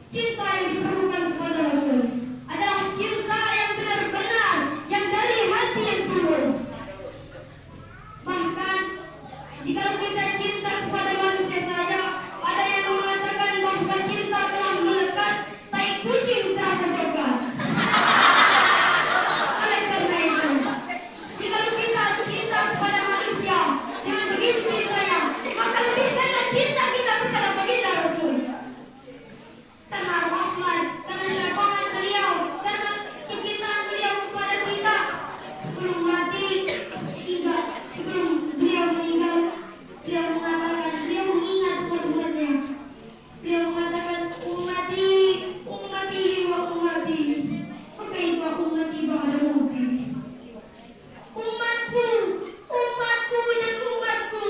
cinta yang diperlukan kepada Rasul adalah cinta yang benar-benar, yang dari hati yang tulus. Bahkan jika kita cinta kepada manusia saja, ada yang mengatakan bahwa cinta telah melekat, tai kucing terasa coklat. Oleh karena itu, jika kita cinta kepada manusia dengan begitu cintanya, maka lebihkanlah cinta kita kepada baginda Rasul. Karena rahmat, karena syafaat beliau, karena kecintaan beliau kepada kita sebelum mati, hingga sebelum beliau meninggal, beliau mengatakan, beliau mengingat umat-umatnya. Beliau mengatakan, ummati, ummati wa ummati, fakaifa ummati ba'da mauti. Umatku, umatku dan umatku,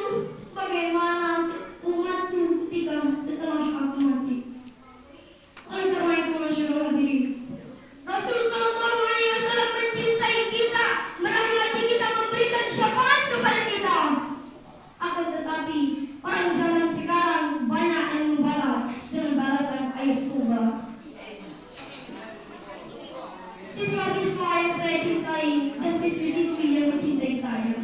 bagaimana umatku ketika setelah aku mati. Oleh karena itu, masyaallah hadirin, Rasulullah SAW mencintai kita, merahmati kita, memberikan syafaat kepada kita. Akan tetapi orang zaman sekarang banyak yang membalas dengan balasan ayat tuba. Siswa-siswa yang saya cintai dan siswi-siswi yang mencintai saya,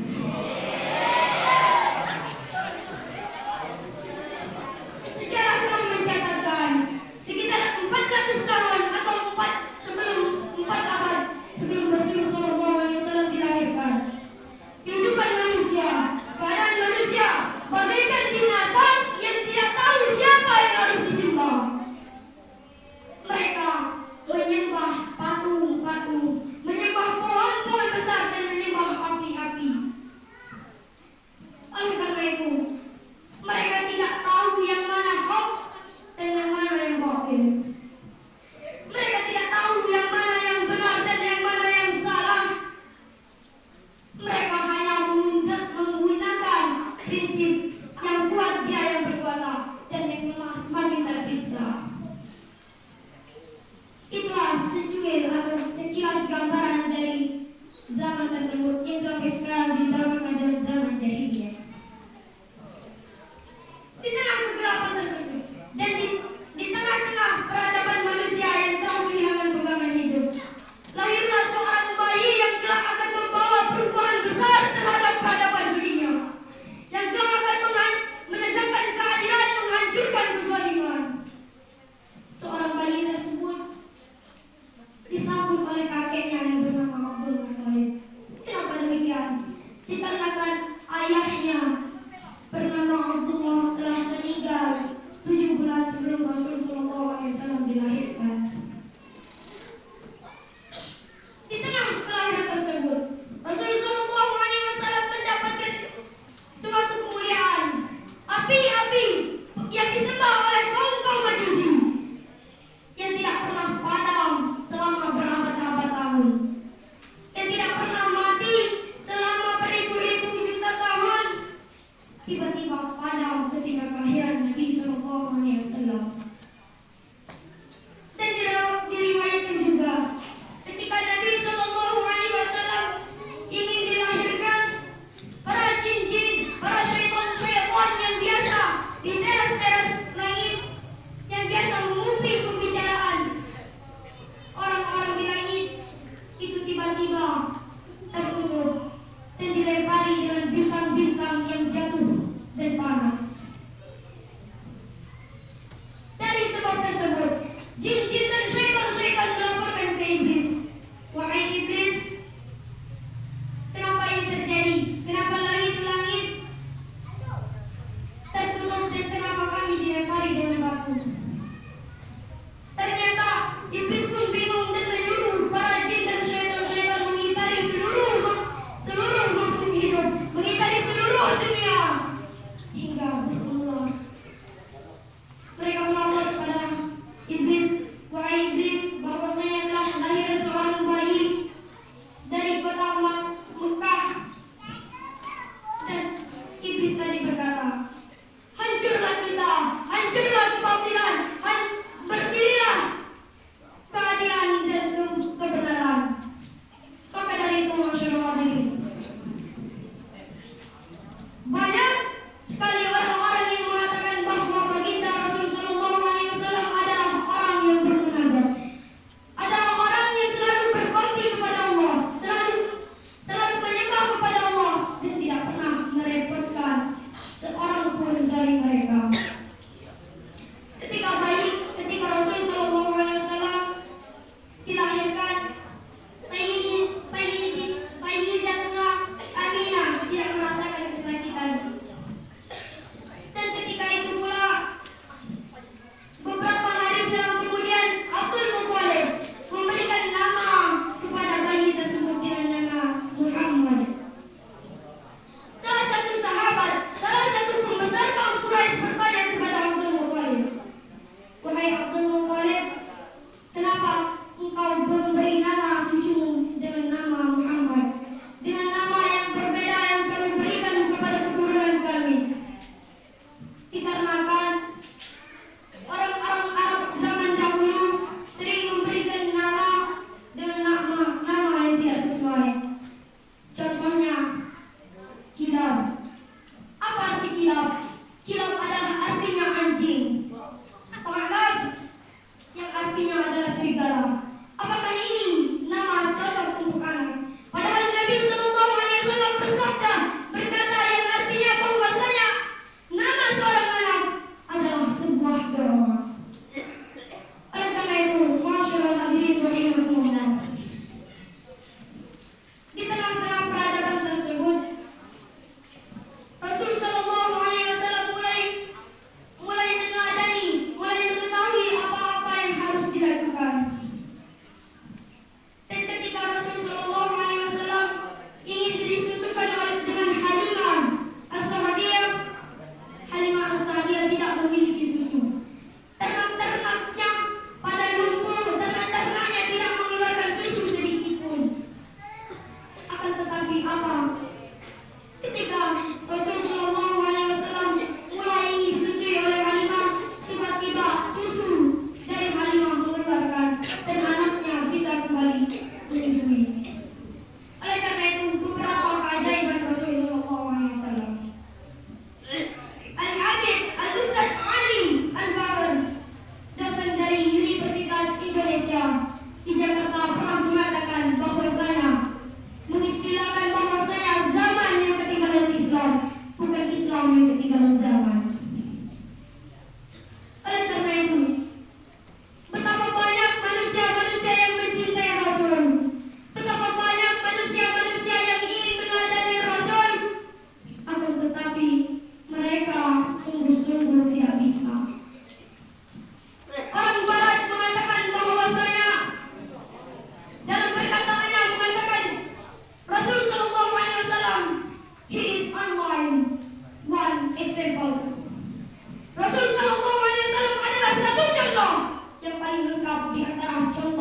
sejarah telah mencatatkan sekitar 400 tahun atau 4 abad sebelum Rasulullah SAW dilahirkan, kehidupan manusia, keadaan manusia bagaikan binatang yang tidak tahu siapa yang harus disembah. Mereka menyembah patung-patung, menyembah pohon-pohon besar dan menyembah api-api. Oleh karena itu, mereka tidak tahu yang mana hak dan yang mana yang batil. Mereka tidak tahu yang mana yang benar dan yang mana yang salah. Mereka hanya menggunakan prinsip yang kuat dia yang berkuasa dan yang lemah semakin tersiksa. Itulah secuil atau sekilas gambaran dari zaman tersebut yang sampai sekarang dinamakan dengan zaman jahiliyah. Di tengah kegelapan tersebut dan di tengah-tengah peradaban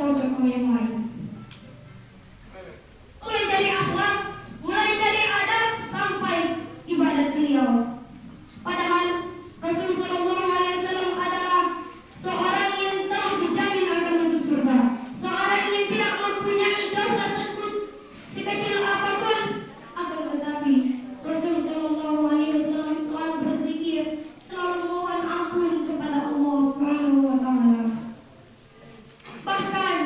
tokoh-tokoh yang lain. Mulai dari akhlak, mulai dari adab sampai ibadat beliau. Padahal Rasul Shallallahu Alaihi Wasallam adalah seorang yang telah dijamin akan masuk surga, seorang yang tidak mempunyai dosa sekecil apapun. Akan tetapi Rasul Shallallahu Alaihi Wasallam selalu berzikir, selalu mohon ampun kepada Allah Subhanahu Wa Taala. Bahkan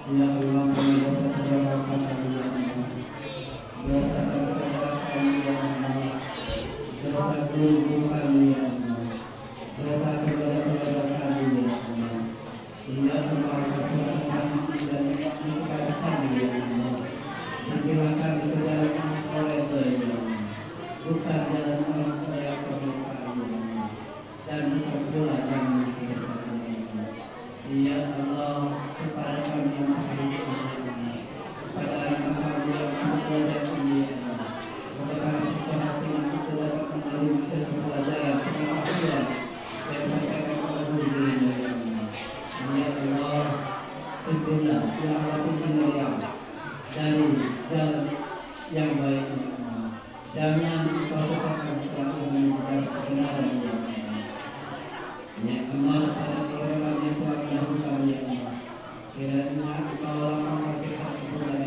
Ya Allah, kami dosa terhadap kami ya Allah. Dosa saudara kami ya Allah. Dosa guru kami ya Allah. Dosa saudara kami ya Allah. Ya Allah, kecuali kami dan kepada kami ya Allah. Berilah kami ke jalan Engkau ya Allah. Bukan jalan orang yang kami Allah. Dan bukan pula jalan kesesatan ya Allah. Ya Allah, kepada kami yang masih hidup ya Allah. Kepada anak kami yang masih belajar ini ya Allah. Kepada kita hati yang kita dapat kembali ke pelajaran pengetahuan yang disampaikan kepada guru ya Allah. Ya Allah, tuntunlah ya Allah, tuntunlah ya dari jalan yang baik ya Allah. Jangan Engkau sesatkan setelah menunjukkan kebenaran ya Allah. Ya Allah, pada orang yang telah mendahului kami ya Allah. Kiranya Engkau lapangkan siksa kepada